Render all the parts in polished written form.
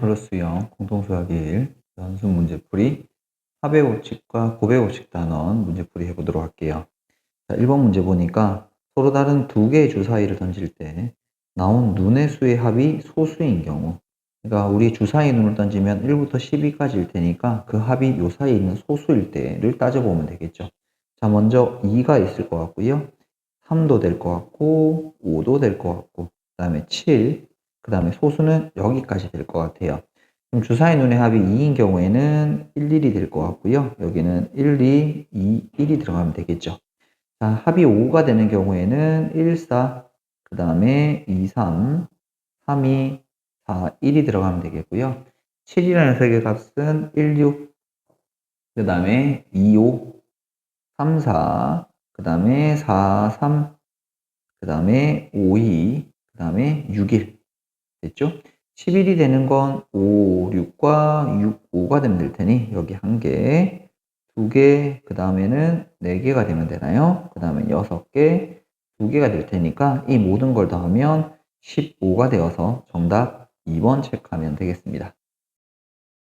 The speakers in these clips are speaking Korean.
플러스 0 공통수학 1 연습 문제풀이 합의법칙과 고배법칙 단원 문제풀이 해보도록 할게요. 자, 1번 문제 보니까 서로 다른 두 개의 주 사이를 던질 때 나온 눈의 수의 합이 소수인 경우, 그러니까 우리 주 사이 눈을 던지면 1부터 12까지일 테니까 그 합이 요 사이에 있는 소수일 때를 따져보면 되겠죠. 자, 먼저 2가 있을 것 같고요. 3도 될 것 같고 5도 될 것 같고 그 다음에 7, 그 다음에 소수는 여기까지 될 것 같아요. 그럼 주사위 눈의 합이 2인 경우에는 1, 1이 될 것 같고요. 여기는 1, 2, 2, 1이 들어가면 되겠죠. 자, 합이 5가 되는 경우에는 1, 4, 그 다음에 2, 3, 3, 2, 4, 1이 들어가면 되겠고요. 7이라는 세개 값은 1, 6, 그 다음에 2, 5, 3, 4, 그 다음에 4, 3, 그 다음에 5, 2, 그 다음에 6, 1 됐죠? 11이 되는 건 5, 6과 6, 5가 되면 될 테니 여기 1개, 2개, 그 다음에는 4개가 되면 되나요? 그 다음에 6개, 2개가 될 테니까 이 모든 걸 더하면 15가 되어서 정답 2번 체크하면 되겠습니다.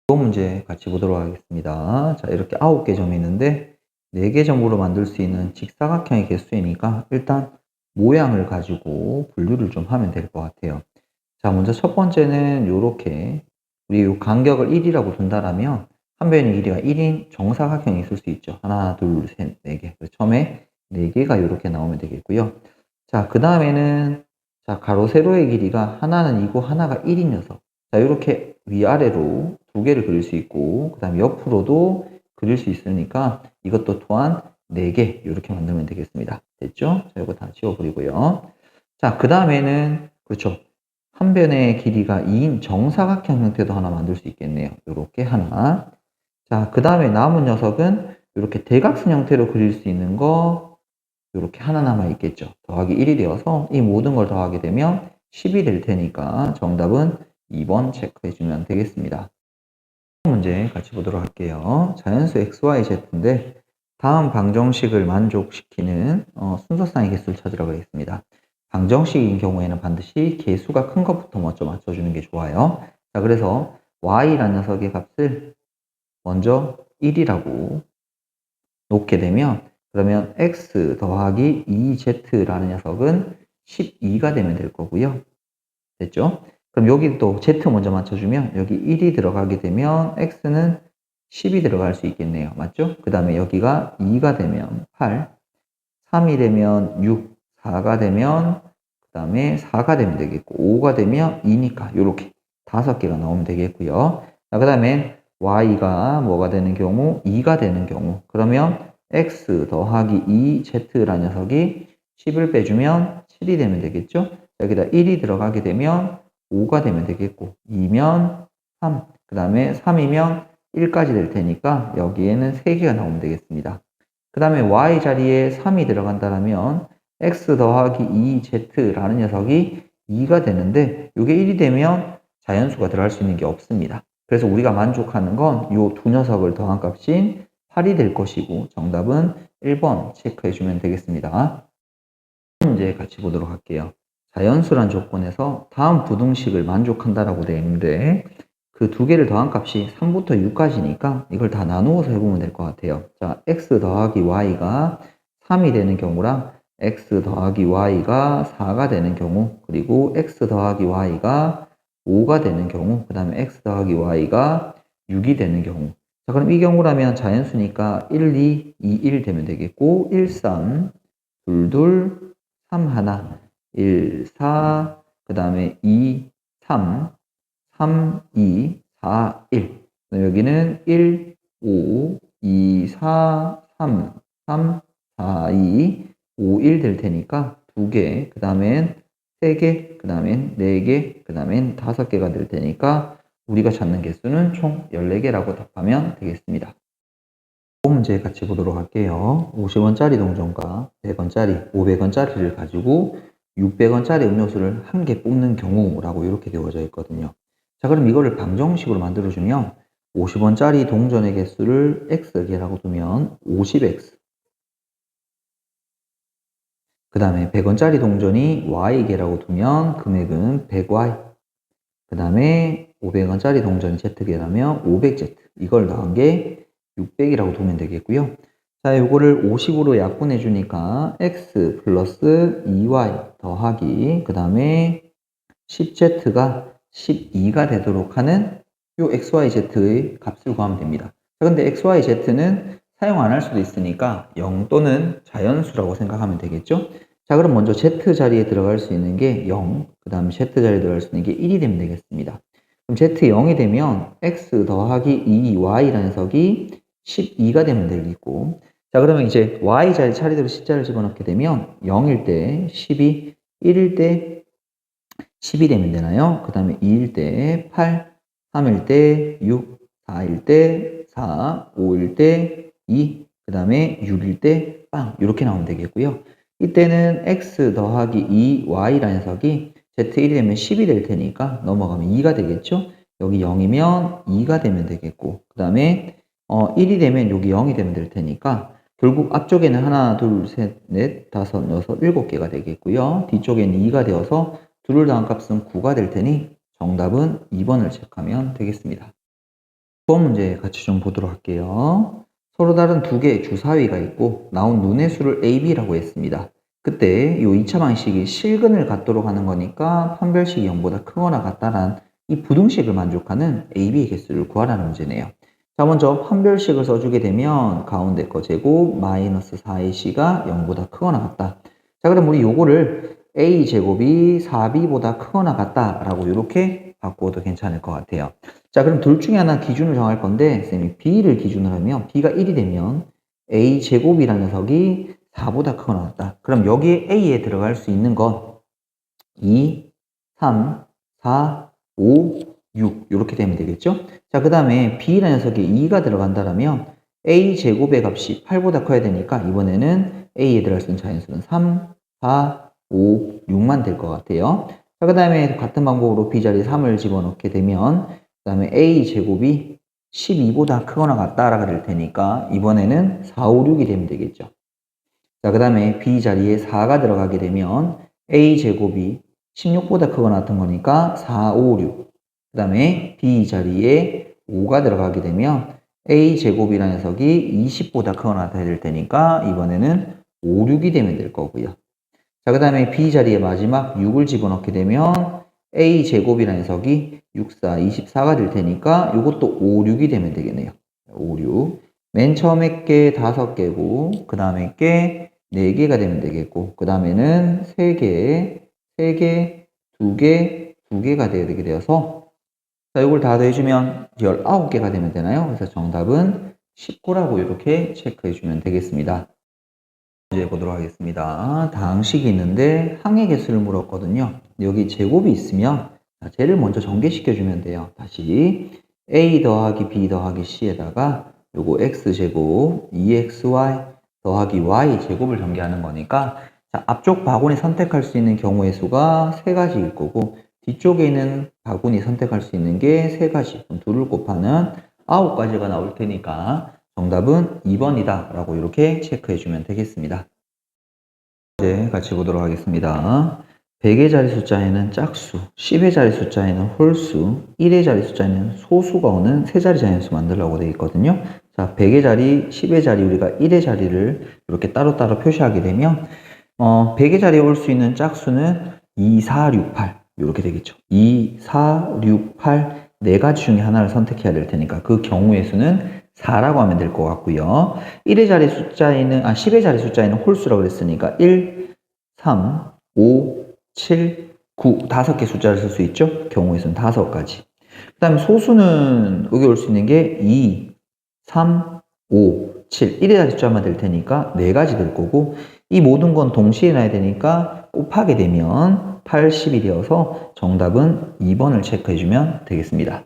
이번 문제 같이 보도록 하겠습니다. 자, 이렇게 9개 점이 있는데 4개 점으로 만들 수 있는 직사각형의 개수이니까 일단 모양을 가지고 분류를 좀 하면 될 것 같아요. 자, 먼저 첫 번째는 요렇게 우리 요 간격을 1이라고 둔다라면 한 변의 길이가 1인 정사각형이 있을 수 있죠. 하나, 둘, 셋, 4개. 처음에 4개가 요렇게 나오면 되겠고요. 자, 그 다음에는 자, 가로 세로의 길이가 하나는 2고 하나가 1인 녀석. 자, 요렇게 위아래로 2개를 그릴 수 있고 그 다음에 옆으로도 그릴 수 있으니까 이것도 또한 4개 이렇게 만들면 되겠습니다. 됐죠? 자, 이거 다 지워버리고요. 자, 그 다음에는 그렇죠. 한 변의 길이가 2인 정사각형 형태도 하나 만들 수 있겠네요. 이렇게 하나. 자, 그 다음에 남은 녀석은 이렇게 대각선 형태로 그릴 수 있는 거 이렇게 하나 남아 있겠죠. 더하기 1이 되어서 이 모든 걸 더하게 되면 10이 될 테니까 정답은 2번 체크해 주면 되겠습니다. 문제 같이 보도록 할게요. 자연수 XYZ인데 다음 방정식을 만족시키는 순서상의 개수를 찾으라고 했습니다. 방정식인 경우에는 반드시 개수가 큰 것부터 먼저 맞춰주는 게 좋아요. 자, 그래서 Y라는 녀석의 값을 먼저 1이라고 놓게 되면 그러면 X 더하기 2Z라는 녀석은 12가 되면 될 거고요. 됐죠? 그럼 여기 또 Z 먼저 맞춰주면 여기 1이 들어가게 되면 X는 10이 들어갈 수 있겠네요. 맞죠? 그 다음에 여기가 2가 되면 8, 3이 되면 6, 4가 되면 그 다음에 4가 되면 되겠고 5가 되면 2니까 이렇게 5개가 나오면 되겠고요. 자, 그 다음에 Y가 뭐가 되는 경우? 2가 되는 경우 그러면 X 더하기 2Z라는 녀석이 10을 빼주면 7이 되면 되겠죠? 여기다 1이 들어가게 되면 5가 되면 되겠고 2면 3, 그 다음에 3이면 1까지 될 테니까 여기에는 3개가 나오면 되겠습니다. 그 다음에 y 자리에 3이 들어간다면 x 더하기 2z라는 녀석이 2가 되는데 이게 1이 되면 자연수가 들어갈 수 있는 게 없습니다. 그래서 우리가 만족하는 건 이 두 녀석을 더한 값인 8이 될 것이고 정답은 1번 체크해 주면 되겠습니다. 문제 같이 보도록 할게요. 자연수란 조건에서 다음 부등식을 만족한다라고 되어 있는데 그 두 개를 더한 값이 3부터 6까지니까 이걸 다 나누어서 해보면 될 것 같아요. 자, x 더하기 y가 3이 되는 경우랑 x 더하기 y가 4가 되는 경우 그리고 x 더하기 y가 5가 되는 경우 그 다음에 x 더하기 y가 6이 되는 경우 자, 그럼 이 경우라면 자연수니까 1, 2, 2, 1 되면 되겠고 1, 3, 2, 2, 3, 하나 1, 4, 그 다음에 2, 3, 3, 2, 4, 1. 여기는 1, 5, 2, 4, 3, 3, 4, 2, 5, 1 될 테니까 2개, 그 다음엔 3개, 그 다음엔 4개, 그 다음엔 5개가 될 테니까 우리가 찾는 개수는 총 14개라고 답하면 되겠습니다. 문제 같이 보도록 할게요. 50원짜리 동전과 100원짜리, 500원짜리를 가지고 600원짜리 음료수를 한 개 뽑는 경우라고 이렇게 되어져 있거든요. 자, 그럼 이거를 방정식으로 만들어주면 50원짜리 동전의 개수를 x개라고 두면 50x 그 다음에 100원짜리 동전이 y개라고 두면 금액은 100y 그 다음에 500원짜리 동전이 Z개라면 500Z. 이걸 더한 게 600이라고 두면 되겠고요. 자, 요거를 50으로 약분해 주니까 X 플러스 2Y 더하기, 그 다음에 10Z가 12가 되도록 하는 요 XYZ의 값을 구하면 됩니다. 자, 근데 XYZ는 사용 안 할 수도 있으니까 0 또는 자연수라고 생각하면 되겠죠? 자, 그럼 먼저 Z 자리에 들어갈 수 있는 게 0, 그 다음 Z 자리에 들어갈 수 있는 게 1이 되면 되겠습니다. 그럼 Z 0이 되면 X 더하기 2Y라는 석이 12가 되면 되겠고, 자, 그러면 이제 Y 자리 차례대로 C자를 집어넣게 되면 0일 때 12, 1일 때 10이 되면 되나요? 그 다음에 2일 때 8, 3일 때 6, 4일 때 4, 5일 때 2, 그 다음에 6일 때 빵. 이렇게 나오면 되겠고요. 이때는 x 더하기 2y라는 석이 z1이 되면 10이 될 테니까 넘어가면 2가 되겠죠? 여기 0이면 2가 되면 되겠고, 그 다음에 1이 되면 여기 0이 되면 될 테니까 결국 앞쪽에는 하나, 둘, 셋, 넷, 다섯, 여섯, 7개가 되겠고요. 뒤쪽에는 2가 되어서 둘을 더한 값은 9가 될 테니 정답은 2번을 체크하면 되겠습니다. 2번 문제 같이 좀 보도록 할게요. 서로 다른 두 개의 주사위가 있고 나온 눈의 수를 AB라고 했습니다. 그때 이 2차 방식이 실근을 갖도록 하는 거니까 판별식이 0보다 크거나 같다란 이 부등식을 만족하는 AB의 개수를 구하라는 문제네요. 자, 먼저 판별식을 써주게 되면 가운데 거 제곱 마이너스 4AC가 0보다 크거나 같다. 자, 그럼 우리 요거를 A제곱이 4B보다 크거나 같다라고 이렇게 바꾸어도 괜찮을 것 같아요. 자, 그럼 둘 중에 하나 기준을 정할 건데 쌤이 B를 기준으로 하면 B가 1이 되면 A제곱이라는 녀석이 4보다 크거나 같다. 그럼 여기에 A에 들어갈 수 있는 건 2, 3, 4, 5, 6 이렇게 되면 되겠죠? 자, 그 다음에 B라는 녀석에 2가 들어간다면 A제곱의 값이 8보다 커야 되니까 이번에는 A에 들어갈 수 있는 자연수는 3, 4, 5, 6만 될 것 같아요. 자, 그 다음에 같은 방법으로 B자리에 3을 집어넣게 되면 그 다음에 A제곱이 12보다 크거나 같다라고 될 테니까 이번에는 4, 5, 6이 되면 되겠죠. 자, 그 다음에 B자리에 4가 들어가게 되면 A제곱이 16보다 크거나 같은 거니까 4, 5, 6. 그 다음에 B자리에 5가 들어가게 되면 A제곱이라는 녀석이 20보다 크거나 같아야 될 테니까 이번에는 5, 6이 되면 될 거고요. 자, 그 다음에 B자리에 마지막 6을 집어넣게 되면 A제곱이라는 녀석이 6, 4, 24가 될 테니까 이것도 5, 6이 되면 되겠네요. 5, 6. 맨 처음에 게 5개고, 그 다음에 게 4개가 되면 되겠고, 그 다음에는 3개, 3개, 2개, 2개가 되게 되어서, 자, 이걸 다 더해주면 19개가 되면 되나요? 그래서 정답은 19라고 이렇게 체크해주면 되겠습니다. 문제 보도록 하겠습니다. 다항식이 있는데 항의 개수를 물었거든요. 여기 제곱이 있으면 쟤를 먼저 전개시켜주면 돼요. 다시 a 더하기 b 더하기 c에다가 요거 x제곱 2xy 더하기 y제곱을 전개하는 거니까 자, 앞쪽 바구니 선택할 수 있는 경우의 수가 3가지일 거고 뒤쪽에 있는 바구니 선택할 수 있는 게 3가지. 그럼 둘을 곱하면 9가지가 나올 테니까 정답은 2번이다 라고 이렇게 체크해 주면 되겠습니다. 이제 같이 보도록 하겠습니다. 100의 자리 숫자에는 짝수, 10의 자리 숫자에는 홀수, 1의 자리 숫자에는 소수가 오는 세 자리 자연수 만들라고 되어 있거든요. 자, 100의 자리, 10의 자리, 우리가 1의 자리를 이렇게 따로따로 표시하게 되면 100의 자리에 올 수 있는 짝수는 2, 4, 6, 8 이렇게 되겠죠. 2, 4, 6, 8 4가지 중에 하나를 선택해야 될 테니까 그 경우의 수는 4라고 하면 될 것 같고요. 1의 자리 숫자에는 10의 자리 숫자에는 홀수라고 그랬으니까 1, 3, 5, 7, 9 5개 숫자를 쓸 수 있죠. 경우의 수는 5가지. 그 다음에 소수는 여기 올 수 있는 게 2, 3, 5, 7 1의 자리 숫자만 될 테니까 4가지 될 거고 이 모든 건 동시에 놔야 되니까 곱하게 되면 80이 되어서 정답은 2번을 체크해주면 되겠습니다.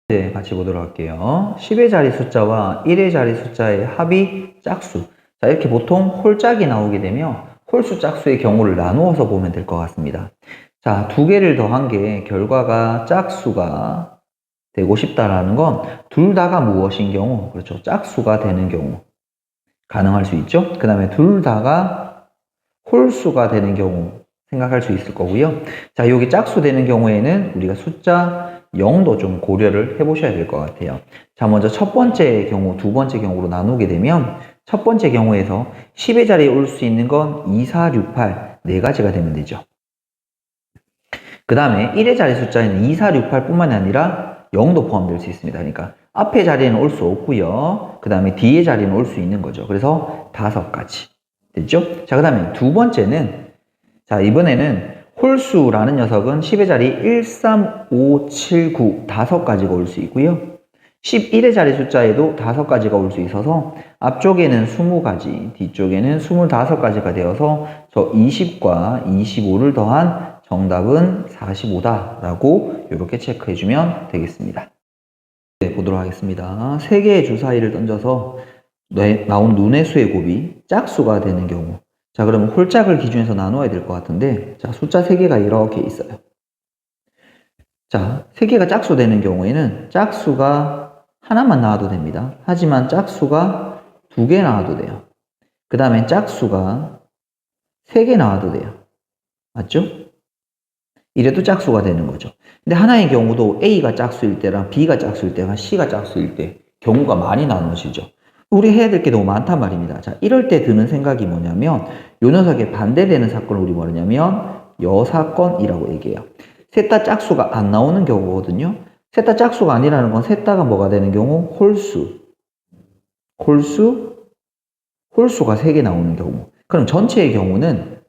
네, 같이 보도록 할게요. 10의 자리 숫자와 1의 자리 숫자의 합이 짝수. 자, 이렇게 보통 홀짝이 나오게 되면 홀수 짝수의 경우를 나누어서 보면 될 것 같습니다. 자, 두 개를 더한 게 결과가 짝수가 되고 싶다라는 건 둘 다가 무엇인 경우, 그렇죠. 짝수가 되는 경우 가능할 수 있죠. 그 다음에 둘 다가 홀수가 되는 경우 생각할 수 있을 거고요. 자, 여기 짝수 되는 경우에는 우리가 숫자 0도 좀 고려를 해보셔야 될 것 같아요. 자, 먼저 첫 번째 경우, 두 번째 경우로 나누게 되면 첫 번째 경우에서 10의 자리에 올 수 있는 건 2, 4, 6, 8 네 가지가 되면 되죠. 그 다음에 1의 자리 숫자에는 2, 4, 6, 8 뿐만이 아니라 0도 포함될 수 있습니다. 그러니까 앞의 자리에는 올 수 없고요. 그 다음에 뒤의 자리에는 올 수 있는 거죠. 그래서 5가지. 됐죠? 자, 그 다음에 두 번째는, 자, 이번에는 홀수라는 녀석은 10의 자리 1, 3, 5, 7, 9 5가지가 올 수 있고요. 11의 자리 숫자에도 5가지가 올 수 있어서 앞쪽에는 20가지, 뒤쪽에는 25가지가 되어서 저 20과 25를 더한 정답은 45다라고 이렇게 체크해주면 되겠습니다. 네, 보도록 하겠습니다. 3개의 주사위를 던져서 나온 눈의 수의 곱이 짝수가 되는 경우, 자, 그러면 홀짝을 기준해서 나눠야 될 것 같은데, 자, 숫자 3개가 이렇게 있어요. 자, 3개가 짝수 되는 경우에는 짝수가 하나만 나와도 됩니다. 하지만 짝수가 2개 나와도 돼요. 그 다음에 짝수가 3개 나와도 돼요. 맞죠? 이래도 짝수가 되는 거죠. 근데 하나의 경우도 A가 짝수일 때랑 B가 짝수일 때랑 C가 짝수일 때 경우가 많이 나눠지죠. 우리 해야 될 게 너무 많단 말입니다. 자, 이럴 때 드는 생각이 뭐냐면 요 녀석에 반대되는 사건을 우리 뭐냐면 여사건이라고 얘기해요. 셋 다 짝수가 안 나오는 경우거든요. 셋 다 짝수가 아니라는 건 셋 다가 뭐가 되는 경우? 홀수가 3개 나오는 경우. 그럼 전체의 경우는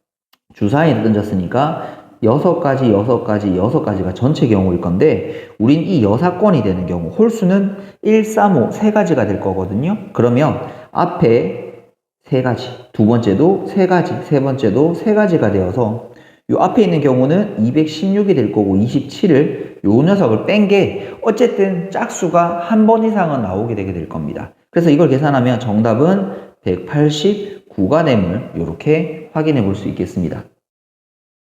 주사위를 던졌으니까 6가지가 전체 경우일 건데 우린 이 여사건이 되는 경우 홀수는 1, 3, 5 3가지가 될 거거든요. 그러면 앞에 3가지, 두 번째도 3가지, 세 번째도 3가지가 되어서 요 앞에 있는 경우는 216이 될 거고 27을 요 녀석을 뺀 게 어쨌든 짝수가 한 번 이상은 나오게 되게 될 겁니다. 그래서 이걸 계산하면 정답은 189가 됨을 이렇게 확인해 볼 수 있겠습니다.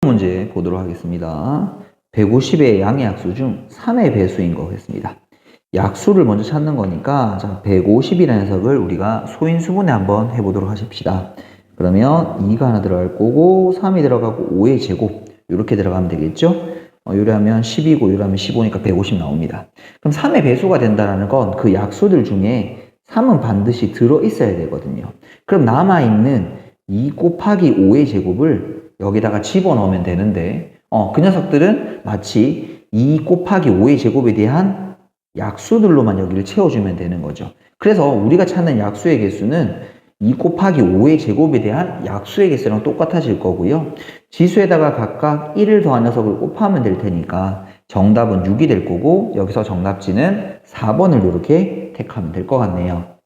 문제 보도록 하겠습니다. 150의 양의 약수 중 3의 배수인 거겠습니다. 약수를 먼저 찾는 거니까 자, 150이라는 녀석을 우리가 소인수분해 한번 해보도록 하십시다. 그러면 2가 하나 들어갈 거고 3이 들어가고 5의 제곱 이렇게 들어가면 되겠죠? 요리하면 10이고 요리하면 15니까 150 나옵니다. 그럼 3의 배수가 된다는 건 그 약수들 중에 3은 반드시 들어있어야 되거든요. 그럼 남아있는 2 곱하기 5의 제곱을 여기다가 집어넣으면 되는데 그 녀석들은 마치 2 곱하기 5의 제곱에 대한 약수들로만 여기를 채워주면 되는 거죠. 그래서 우리가 찾는 약수의 개수는 2 곱하기 5의 제곱에 대한 약수의 개수랑 똑같아질 거고요. 지수에다가 각각 1을 더한 녀석을 곱하면 될 테니까 정답은 6이 될 거고 여기서 정답지는 4번을 이렇게 택하면 될 것 같네요.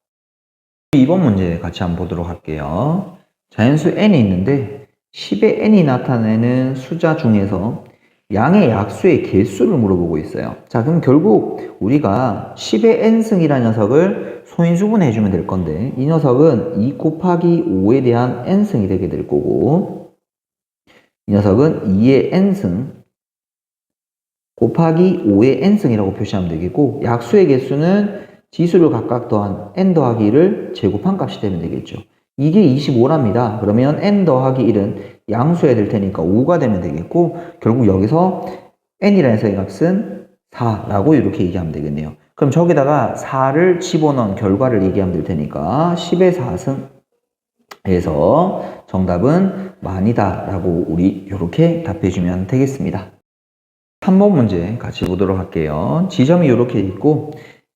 2번 문제 같이 한번 보도록 할게요. 자연수 n이 있는데 10의 n이 나타내는 숫자 중에서 양의 약수의 개수를 물어보고 있어요. 자, 그럼 결국 우리가 10의 n승이라는 녀석을 소인수분해 해주면 될 건데 이 녀석은 2 곱하기 5에 대한 n승이 되게 될 거고 이 녀석은 2의 n승 곱하기 5의 n승이라고 표시하면 되겠고 약수의 개수는 지수를 각각 더한 n 더하기 1을 제곱한 값이 되면 되겠죠. 이게 25랍니다. 그러면 n 더하기 1은 양수해야 될 테니까 5가 되면 되겠고 결국 여기서 n이라는 녀석의 값은 4라고 이렇게 얘기하면 되겠네요. 그럼 저기다가 4를 집어넣은 결과를 얘기하면 될 테니까 10의 4승에서 정답은 만이다 라고 우리 이렇게 답해주면 되겠습니다. 3번 문제 같이 보도록 할게요. 지점이 이렇게 있고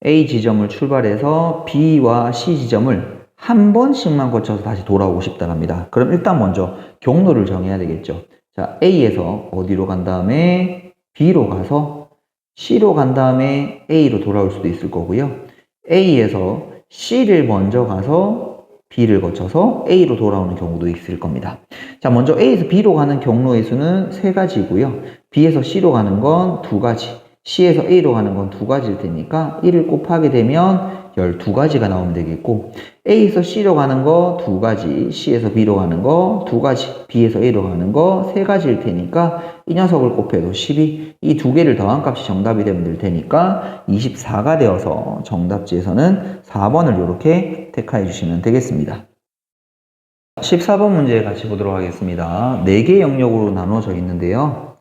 A 지점을 출발해서 B와 C 지점을 한 번씩만 거쳐서 다시 돌아오고 싶다 합니다. 그럼 일단 먼저 경로를 정해야 되겠죠. 자, A에서 어디로 간 다음에 B로 가서 C로 간 다음에 A로 돌아올 수도 있을 거고요. A에서 C를 먼저 가서 B를 거쳐서 A로 돌아오는 경우도 있을 겁니다. 자, 먼저 A에서 B로 가는 경로의 수는 3가지고요. B에서 C로 가는 건 2가지. C에서 A로 가는 건 2가지일 테니까 1을 곱하게 되면 12가지가 나오면 되겠고 A에서 C로 가는 거 2가지, C에서 B로 가는 거 2가지, B에서 A로 가는 거 3가지일 테니까 이 녀석을 곱해도 12, 이 두 개를 더한 값이 정답이 되면 될 테니까 24가 되어서 정답지에서는 4번을 이렇게 택하해 주시면 되겠습니다. 14번 문제 같이 보도록 하겠습니다. 4개의 영역으로 나누어져 있는데요.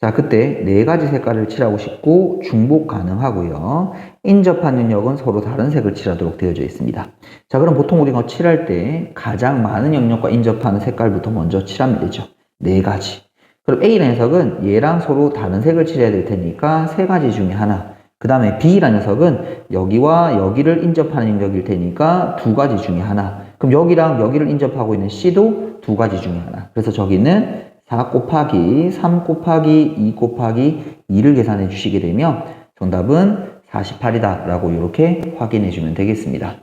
자, 그때 네 가지 색깔을 칠하고 싶고 중복 가능하고요. 인접한 영역은 서로 다른 색을 칠하도록 되어져 있습니다. 자, 그럼 보통 우리가 칠할 때 가장 많은 영역과 인접하는 색깔부터 먼저 칠하면 되죠. 네 가지. 그럼 A라는 녀석은 얘랑 서로 다른 색을 칠해야 될 테니까 세 가지 중에 하나. 그 다음에 B라는 녀석은 여기와 여기를 인접하는 영역일 테니까 두 가지 중에 하나. 그럼 여기랑 여기를 인접하고 있는 C도 두 가지 중에 하나. 그래서 저기는 4 곱하기 3 곱하기 2 곱하기 2를 계산해 주시게 되면 정답은 48이다 라고 이렇게 확인해 주면 되겠습니다.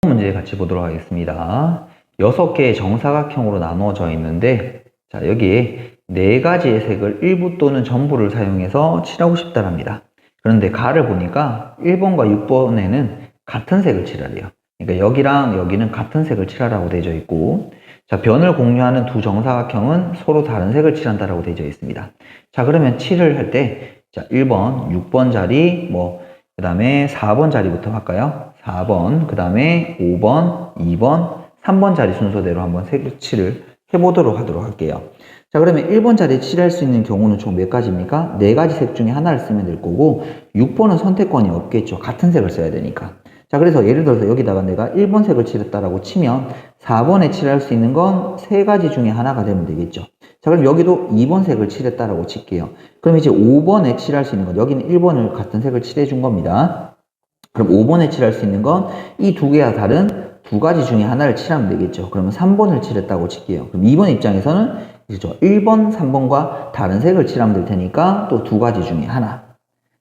문제 같이 보도록 하겠습니다. 6개의 정사각형으로 나누어져 있는데 자, 여기에 네 가지의 색을 일부 또는 전부를 사용해서 칠하고 싶다랍니다. 그런데 가를 보니까 1번과 6번에는 같은 색을 칠하래요. 그러니까 여기랑 여기는 같은 색을 칠하라고 되어 있고, 자, 변을 공유하는 두 정사각형은 서로 다른 색을 칠한다라고 되어 있습니다. 자, 그러면 칠을 할 때, 자, 1번, 6번 자리, 그 다음에 4번 자리부터 할까요? 4번, 그 다음에 5번, 2번, 3번 자리 순서대로 한번 색 칠을 해보도록 하도록 할게요. 자, 그러면 1번 자리에 칠할 수 있는 경우는 총 몇 가지입니까? 네 가지 색 중에 하나를 쓰면 될 거고, 6번은 선택권이 없겠죠. 같은 색을 써야 되니까. 자, 그래서 예를 들어서 여기다가 내가 1번 색을 칠했다라고 치면 4번에 칠할 수 있는 건 세 가지 중에 하나가 되면 되겠죠. 자, 그럼 여기도 2번 색을 칠했다라고 칠게요. 그럼 이제 5번에 칠할 수 있는 건 여기는 1번을 같은 색을 칠해 준 겁니다. 그럼 5번에 칠할 수 있는 건 이 두 개와 다른 두 가지 중에 하나를 칠하면 되겠죠. 그러면 3번을 칠했다고 칠게요. 그럼 2번 입장에서는 이제 1번, 3번과 다른 색을 칠하면 될 테니까 또 두 가지 중에 하나.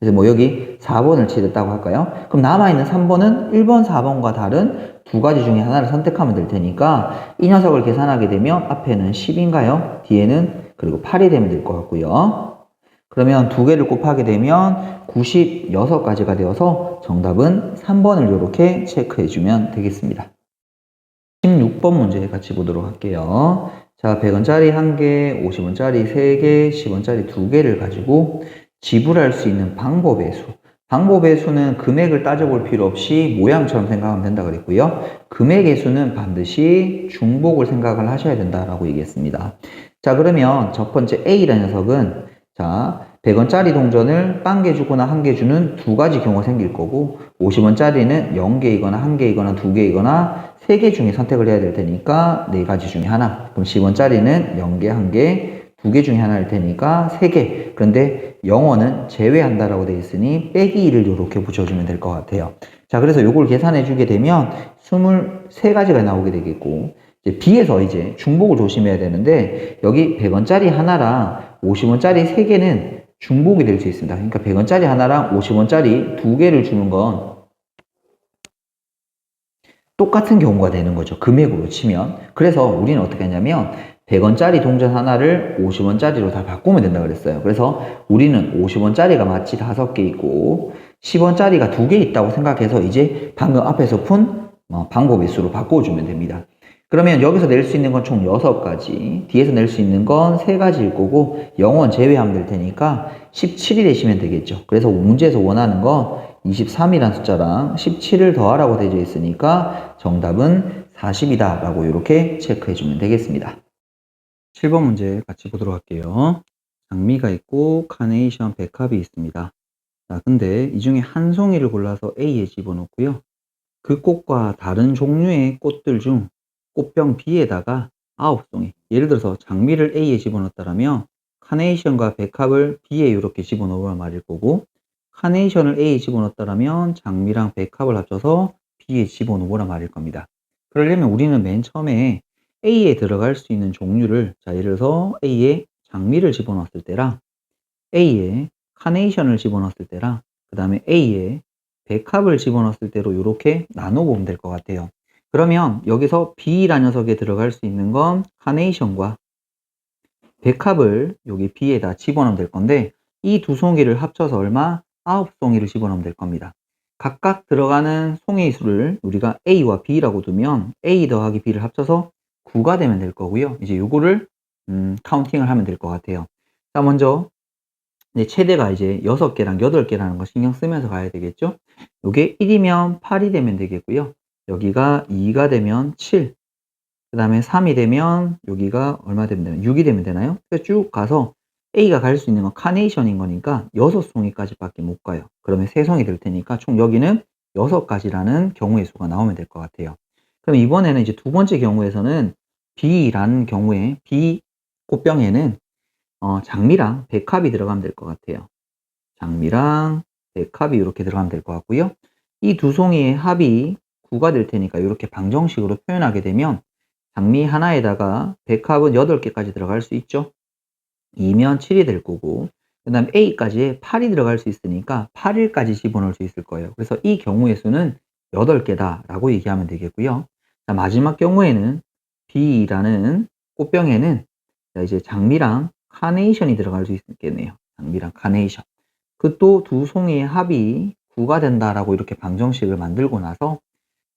그래서 뭐 여기 4번을 칠했다고 할까요? 그럼 남아있는 3번은 1번, 4번과 다른 두 가지 중에 하나를 선택하면 될 테니까 이 녀석을 계산하게 되면 앞에는 10인가요? 뒤에는 그리고 8이 되면 될 것 같고요. 그러면 두 개를 곱하게 되면 96가지가 되어서 정답은 3번을 이렇게 체크해주면 되겠습니다. 16번 문제 같이 보도록 할게요. 자, 100원짜리 1개, 50원짜리 3개, 10원짜리 2개를 가지고 지불할 수 있는 방법의 수. 방법의 수는 금액을 따져볼 필요 없이 모양처럼 생각하면 된다 그랬고요. 금액의 수는 반드시 중복을 생각을 하셔야 된다라고 얘기했습니다. 자, 그러면 첫 번째 A라는 녀석은 자, 100원짜리 동전을 빵개 주거나 한 개 주는 두 가지 경우가 생길 거고 50원짜리는 0개이거나 1개이거나 2개이거나 3개 중에 선택을 해야 될 테니까 4가지 중에 하나. 그럼 10원짜리는 0개, 1개, 2개 중에 하나일 테니까 3개. 그런데 0원은 제외한다라고 되어 있으니 빼기 1을 이렇게 붙여주면 될 것 같아요. 자, 그래서 이걸 계산해 주게 되면 23가지가 나오게 되겠고 이제 B에서 이제 중복을 조심해야 되는데 여기 100원짜리 하나랑 50원짜리 3개는 중복이 될 수 있습니다. 그러니까 100원짜리 하나랑 50원짜리 2개를 주는 건 똑같은 경우가 되는 거죠. 금액으로 치면. 그래서 우리는 어떻게 하냐면 100원짜리 동전 하나를 50원짜리로 다 바꾸면 된다고 그랬어요. 그래서 우리는 50원짜리가 마치 5개 있고 10원짜리가 2개 있다고 생각해서 이제 방금 앞에서 푼 방법의 수로 바꿔주면 됩니다. 그러면 여기서 낼 수 있는 건 총 6가지, 뒤에서 낼 수 있는 건 3가지일 거고 0원 제외하면 될 테니까 17이 되시면 되겠죠. 그래서 문제에서 원하는 건 23이라는 숫자랑 17을 더하라고 되어 있으니까 정답은 40이다 라고 이렇게 체크해 주면 되겠습니다. 7번 문제 같이 보도록 할게요. 장미가 있고 카네이션, 백합이 있습니다. 자, 근데 이 중에 한 송이를 골라서 A에 집어넣고요. 그 꽃과 다른 종류의 꽃들 중 꽃병 B에다가 9송이, 예를 들어서 장미를 A에 집어넣었다면 카네이션과 백합을 B에 이렇게 집어넣으란 말일 거고, 카네이션을 A에 집어넣었다면 장미랑 백합을 합쳐서 B에 집어넣으란 말일 겁니다. 그러려면 우리는 맨 처음에 A에 들어갈 수 있는 종류를, 자, 예를 들어서 A에 장미를 집어넣었을 때랑 A에 카네이션을 집어넣었을 때랑 그 다음에 A에 백합을 집어넣었을 때로 이렇게 나눠보면 될 것 같아요. 그러면 여기서 B라는 녀석에 들어갈 수 있는 건 카네이션과 백합을 여기 B에다 집어넣으면 될 건데 이 두 송이를 합쳐서 얼마? 9송이를 집어넣으면 될 겁니다. 각각 들어가는 송이 수를 우리가 A와 B라고 두면 A 더하기 B를 합쳐서 9가 되면 될 거고요. 이제 요거를 카운팅을 하면 될 것 같아요. 자, 먼저 최대가 이제 6개랑 8개라는 거 신경 쓰면서 가야 되겠죠? 요게 1이면 8이 되면 되겠고요. 여기가 2가 되면 7, 그 다음에 3이 되면 여기가 얼마 되면 되나요? 6이 되면 되나요? 쭉 가서 A가 갈 수 있는 건 카네이션인 거니까 6송이까지밖에 못 가요. 그러면 3송이 될 테니까 총 여기는 6가지라는 경우의 수가 나오면 될 것 같아요. 그럼 이번에는 이제 두 번째 경우에서는 B라는 경우에 B 꽃병에는 장미랑 백합이 들어가면 될 것 같아요. 장미랑 백합이 이렇게 들어가면 될 것 같고요. 이 두 송이의 합이 9가 될 테니까 이렇게 방정식으로 표현하게 되면 장미 하나에다가 백합은 8개까지 들어갈 수 있죠. 2면 7이 될 거고, 그 다음 A까지에 8이 들어갈 수 있으니까 8일까지 집어넣을 수 있을 거예요. 그래서 이 경우의 수는 8개다 라고 얘기하면 되겠고요. 자, 마지막 경우에는 B라는 꽃병에는 자, 이제 장미랑 카네이션이 들어갈 수 있겠네요. 장미랑 카네이션. 그 또 두 송이의 합이 9가 된다라고 이렇게 방정식을 만들고 나서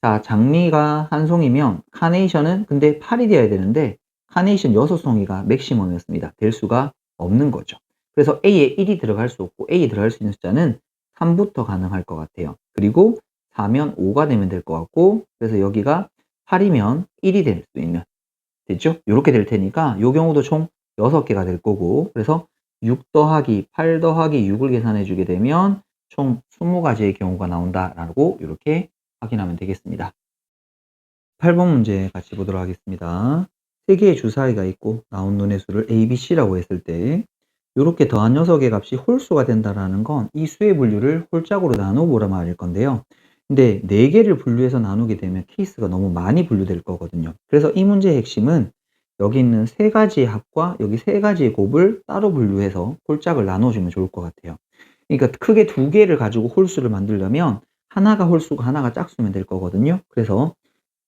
자, 장미가 한 송이면 카네이션은 근데 8이 되어야 되는데 카네이션 6송이가 맥시멈이었습니다. 될 수가 없는 거죠. 그래서 A에 1이 들어갈 수 없고 A 들어갈 수 있는 숫자는 3부터 가능할 것 같아요. 그리고 4면 5가 되면 될 것 같고, 그래서 여기가 8이면 1이 될 수 있는, 됐죠? 이렇게 될 테니까 이 경우도 총 6개가 될 거고, 그래서 6 더하기 8 더하기 6을 계산해 주게 되면 총 20가지의 경우가 나온다라고 이렇게 확인하면 되겠습니다. 8번 문제 같이 보도록 하겠습니다. 세 개의 주사위가 있고 나온 눈의 수를 A, B, C라고 했을 때 이렇게 더한 녀석의 값이 홀수가 된다라는 건 이 수의 분류를 홀짝으로 나눠보라 말일 건데요. 근데 4개를 분류해서 나누게 되면 케이스가 너무 많이 분류될 거거든요. 그래서 이 문제의 핵심은 여기 있는 3가지의 합과 여기 3가지의 곱을 따로 분류해서 홀짝을 나눠주면 좋을 것 같아요. 그러니까 크게 2개를 가지고 홀수를 만들려면 하나가 홀수고 하나가 짝수면 될 거거든요. 그래서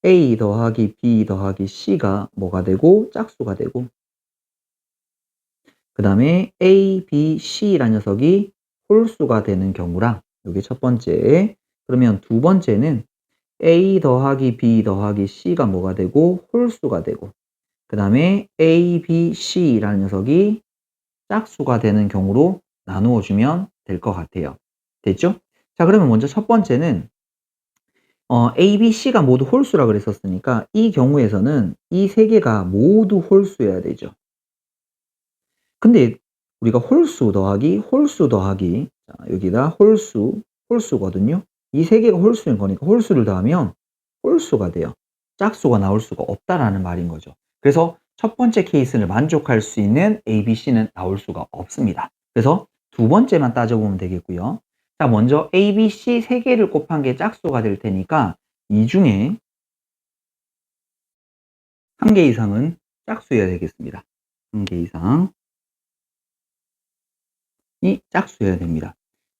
A 더하기 B 더하기 C가 뭐가 되고 짝수가 되고, 그 다음에 A, B, C라는 녀석이 홀수가 되는 경우랑, 이게 첫 번째. 그러면 두 번째는 A 더하기 B 더하기 C가 뭐가 되고 홀수가 되고, 그 다음에 A, B, C라는 녀석이 짝수가 되는 경우로 나누어 주면 될 것 같아요. 됐죠? 자, 그러면 먼저 첫 번째는 A, B, C가 모두 홀수라 그랬었으니까 이 경우에서는 이 세 개가 모두 홀수여야 되죠. 근데 우리가 홀수 더하기 자, 여기다 홀수거든요. 이 세 개가 홀수인 거니까 홀수를 더하면 홀수가 돼요. 짝수가 나올 수가 없다라는 말인 거죠. 그래서 첫 번째 케이스를 만족할 수 있는 A, B, C는 나올 수가 없습니다. 그래서 두 번째만 따져보면 되겠고요. 자, 먼저 A, B, C 세 개를 곱한 게 짝수가 될 테니까 이 중에 한 개 이상은 짝수여야 되겠습니다. 한 개 이상이 짝수여야 됩니다.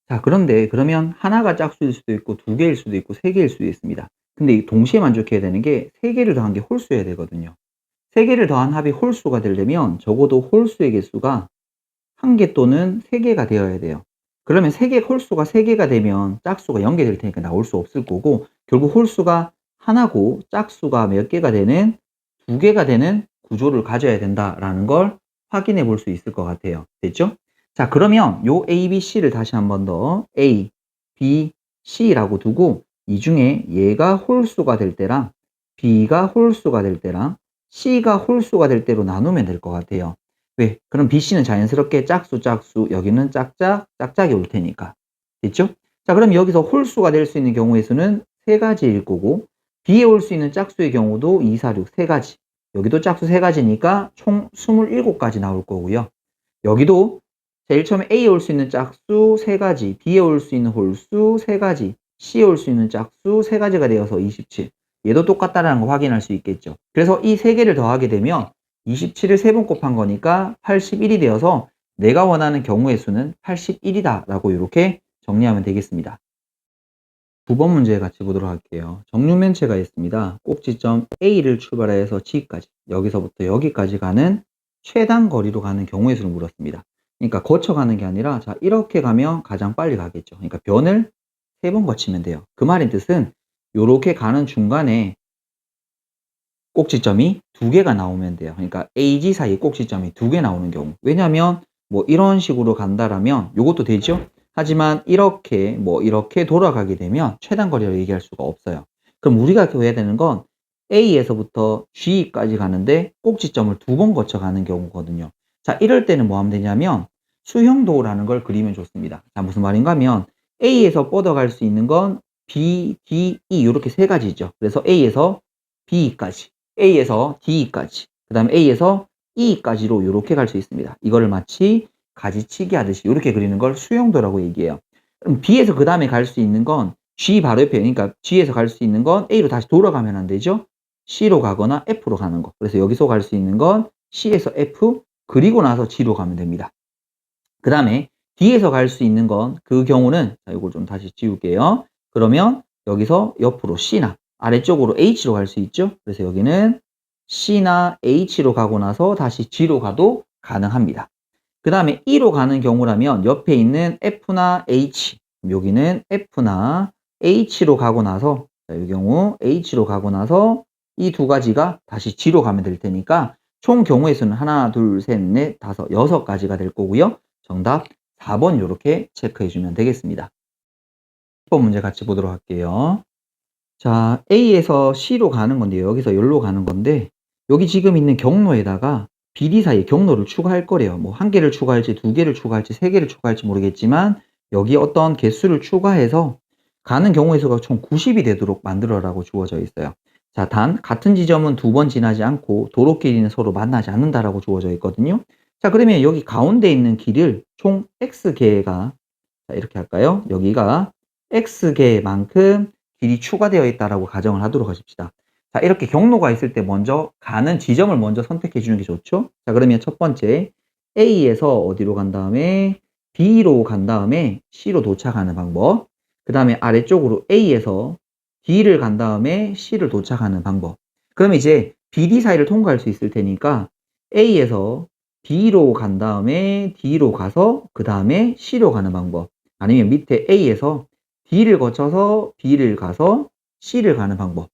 자, 그런데 그러면 하나가 짝수일 수도 있고 두 개일 수도 있고 세 개일 수도 있습니다. 근데 동시에 만족해야 되는 게 세 개를 더한 게 홀수여야 되거든요. 세 개를 더한 합이 홀수가 되려면 적어도 홀수의 개수가 한 개 또는 세 개가 되어야 돼요. 그러면 홀수가 세 개가 되면 짝수가 0개 될 테니까 나올 수 없을 거고, 결국 홀수가 하나고 짝수가 몇 개가 되는 두 개가 되는 구조를 가져야 된다라는 걸 확인해 볼 수 있을 것 같아요. 됐죠? 자, 그러면 요 A, B, C를 다시 한 번 더 A, B, C라고 두고 이 중에 얘가 홀수가 될 때랑 B가 홀수가 될 때랑 C가 홀수가 될 때로 나누면 될 것 같아요. 왜? 그럼 BC는 자연스럽게 짝수, 여기는 짝짝, 짝짝이 올 테니까. 됐죠? 자, 그럼 여기서 홀수가 될 수 있는 경우의 수는 3가지일 거고, B에 올 수 있는 짝수의 경우도 2, 4, 6, 3가지. 여기도 짝수 3가지니까 총 27가지 나올 거고요. 여기도 제일 처음에 A에 올 수 있는 짝수 3가지, B에 올 수 있는 홀수 3가지, C에 올 수 있는 짝수 3가지가 되어서 27. 얘도 똑같다라는 거 확인할 수 있겠죠. 그래서 이 3개를 더하게 되면 27을 3번 곱한 거니까 81이 되어서 내가 원하는 경우의 수는 81이다 라고 이렇게 정리하면 되겠습니다. 9번 문제 같이 보도록 할게요. 정육면체가 있습니다. 꼭지점 A를 출발해서 G까지, 여기서부터 여기까지 가는 최단 거리로 가는 경우의 수를 물었습니다. 그러니까 거쳐가는 게 아니라 자, 이렇게 가면 가장 빨리 가겠죠. 그러니까 변을 3번 거치면 돼요. 그 말인 뜻은 이렇게 가는 중간에 꼭지점이 2개가 나오면 돼요. 그러니까 AG 사이에 꼭지점이 2개 나오는 경우. 왜냐면 뭐 이런 식으로 간다라면 요것도 되죠. 하지만 이렇게 이렇게 돌아가게 되면 최단 거리를 얘기할 수가 없어요. 그럼 우리가 구해야 되는 건 A에서부터 G까지 가는데 꼭지점을 2번 거쳐 가는 경우거든요. 자, 이럴 때는 뭐 하면 되냐면 수형도라는 걸 그리면 좋습니다. 자, 무슨 말인가 하면 A에서 뻗어갈 수 있는 건 B, D, E 이렇게 세 가지죠. 그래서 A에서 B까지, A에서 D까지, 그 다음에 A에서 E까지로 이렇게 갈 수 있습니다. 이거를 마치 가지치기 하듯이 이렇게 그리는 걸 수형도라고 얘기해요. 그럼 B에서 그 다음에 갈 수 있는 건 G 바로 옆에, 그러니까 G에서 갈 수 있는 건 A로 다시 돌아가면 안 되죠. C로 가거나 F로 가는 거. 그래서 여기서 갈 수 있는 건 C에서 F, 그리고 나서 G로 가면 됩니다. 그 다음에 D에서 갈 수 있는 건 그 경우는, 자, 이걸 좀 다시 지울게요. 그러면 여기서 옆으로 C나 아래쪽으로 H로 갈 수 있죠. 그래서 여기는 C나 H로 가고 나서 다시 G로 가도 가능합니다. 그 다음에 E로 가는 경우라면 옆에 있는 F나 H, 여기는 F나 H로 가고 나서, 자, 이 경우 H로 가고 나서 이 두 가지가 다시 G로 가면 될 테니까 총 경우의 수는 하나, 둘, 셋, 넷, 다섯, 여섯 가지가 될 거고요. 정답 4번 이렇게 체크해 주면 되겠습니다. 10번 문제 같이 보도록 할게요. 자, A에서 C로 가는 건데요. 여기서 여기로 가는 건데 여기 지금 있는 경로에다가 BD 사이에 경로를 추가할 거래요. 뭐 한 개를 추가할지 두 개를 추가할지 세 개를 추가할지 모르겠지만 여기 어떤 개수를 추가해서 가는 경우의 수가 총 90이 되도록 만들어라고 주어져 있어요. 자, 단 같은 지점은 두 번 지나지 않고 도로끼리는 서로 만나지 않는다라고 주어져 있거든요. 자, 그러면 여기 가운데 있는 길을 총 X개가, 자, 이렇게 할까요? 여기가 X개만큼 길이 추가되어 있다라고 가정을 하도록 하십시다. 자, 이렇게 경로가 있을 때 먼저 가는 지점을 먼저 선택해 주는 게 좋죠. 자, 그러면 첫 번째 A에서 어디로 간 다음에 B로 간 다음에 C로 도착하는 방법. 그 다음에 아래쪽으로 A에서 D를 간 다음에 C를 도착하는 방법. 그러면 이제 BD 사이를 통과할 수 있을 테니까 A에서 B로 간 다음에 D로 가서 그 다음에 C로 가는 방법. 아니면 밑에 A에서 D를 거쳐서 B를 가서 C를 가는 방법.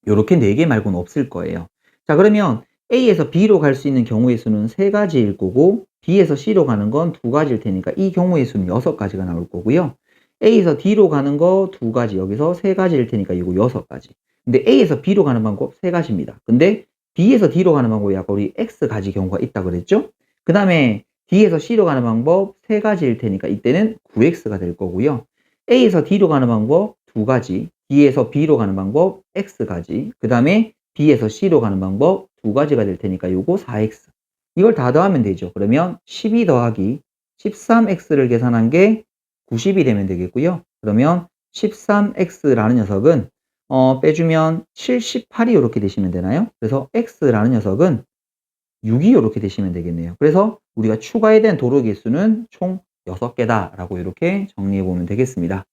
요렇게 4개 말고는 없을 거예요. 자, 그러면 A에서 B로 갈 수 있는 경우의 수는 3가지일 거고 B에서 C로 가는 건 2가지일 테니까 이 경우의 수는 6가지가 나올 거고요. A에서 D로 가는 거 2가지, 여기서 3가지일 테니까 이거 6가지. 근데 A에서 B로 가는 방법 3가지입니다. 근데 B에서 D로 가는 방법이 아까 우리 X가지 경우가 있다 그랬죠? 그 다음에 D에서 C로 가는 방법 3가지일 테니까 이때는 9X가 될 거고요. A에서 D로 가는 방법 2가지, D에서 B로 가는 방법 X가지, 그 다음에 B에서 C로 가는 방법 2가지가 될 테니까 요거 4X. 이걸 다 더하면 되죠. 그러면 12 더하기 13X를 계산한 게 90이 되면 되겠고요. 그러면 13X라는 녀석은 빼주면 78이 이렇게 되시면 되나요? 그래서 X라는 녀석은 6이 이렇게 되시면 되겠네요. 그래서 우리가 추가해야 된 도로 개수는 총 6개다라고 이렇게 정리해 보면 되겠습니다.